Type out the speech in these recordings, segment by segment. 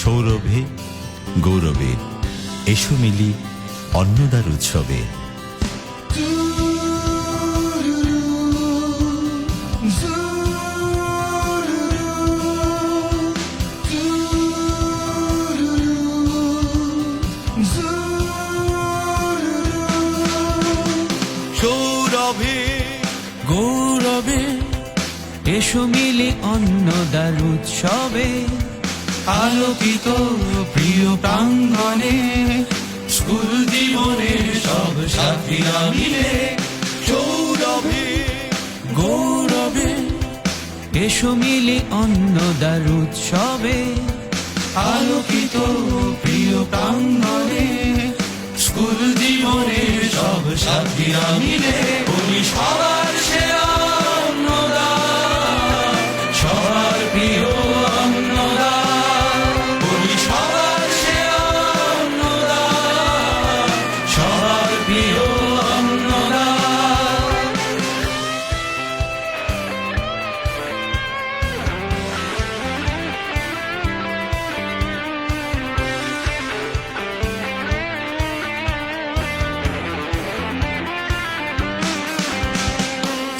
সৌরভে গৌরবে এসো মিলি অন্নদার উৎসবে। সৌরভে গৌরবে এসো মিলি অন্নদার উৎসবে, আলোকিত প্রিয় প্রাঙ্গণে স্কুল জীবনে সব সাথীরা মিলে। সৌরভে গৌরবে এসো মিলি অন্নদার উৎসবে, আলোকিত প্রিয় প্রাঙ্গণে স্কুল জীবনে সব সাথীরা মিলে। বলি সবার সেরা অন্নদা, সবার প্রিয় অন্নদা, বলি সবার সেরা অন্নদা, সবার প্রিয় অন্নদা।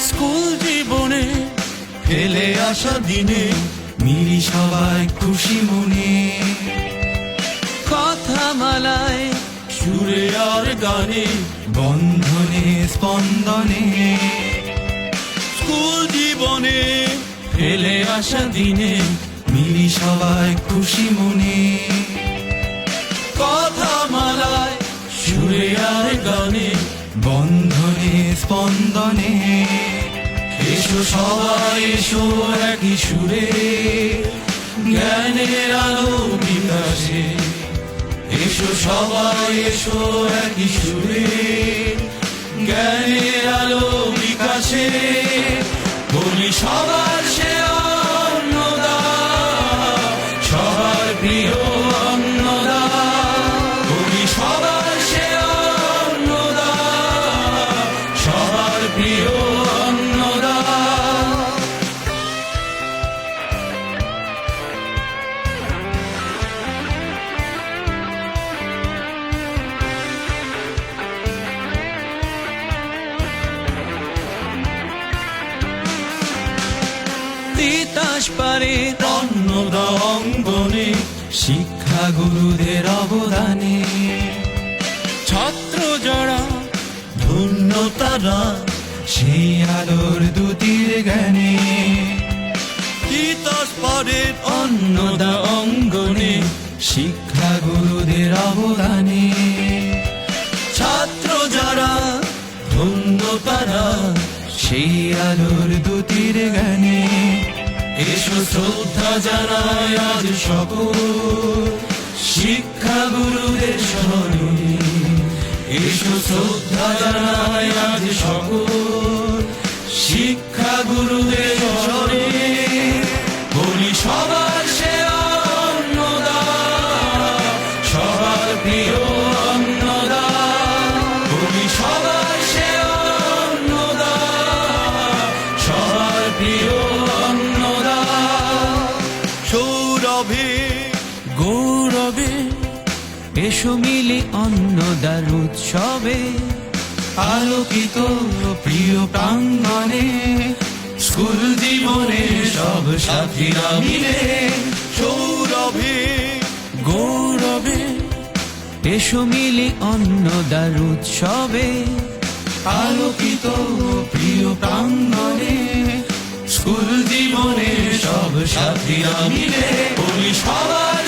স্কুল জীবনে ফেলে আসা দিনে মিলি সবাই খুশি মনে, কথা মালায় সুরে আর গানে বন্ধনে স্পন্দনে। স্কুল জীবনে ফেলে আসা দিনে মিলি সবাই খুশি মনে, কথা মালায় সুরে আর গানে বন্ধনে স্পন্দনে। এসো সবাই এসো একই সুরে জ্ঞানের আলো বিকাশে। এসো সবাই এসো একই সুরে জ্ঞানের আলো বিকাশে। বলি সবার সেরা অন্নদা, সবার প্রিয় অন্নদা, বলি সবার সেরা অন্নদা, সবার প্রিয় অন্নদা। তিতাস পারে অন্নদা অঙ্গনে শিক্ষা গুরুদের অবদানে ছাত্র যারা ধন্য তারা সেই আলোর দুতির জ্ঞানে। তিতাস পারের অন্নদা অঙ্গনে শিক্ষা গুরুদের অবদানে ছাত্র যারা ধন্য তারা সেই আলোর দুতির জ্ঞানে। এসো শ্রদ্ধা জানাই আজ সকল শিক্ষা গুরুদের স্মরণে। এসো শ্রদ্ধা জানাই আজ সকল শিক্ষা গুরুদের স্মরণে। বলি সবার সেরা অন্নদা, সবার প্রিয় অন্নদা, বলি সবার সেরা অন্নদা, সবার প্রিয় অন্নদা। সৌরভে গৌরবে এসো মিলি অন্নদার উৎসবে, আলোকিত প্রিয় প্রাঙ্গণে স্কুল জীবনে সব সাথীরা মিলে। সৌরভে গৌরবে এসো মিলি অন্নদার উৎসবে, আলোকিত প্রিয় প্রাঙ্গণে স্কুল জীবনে সব সাথীরা মিলে। বলি সবার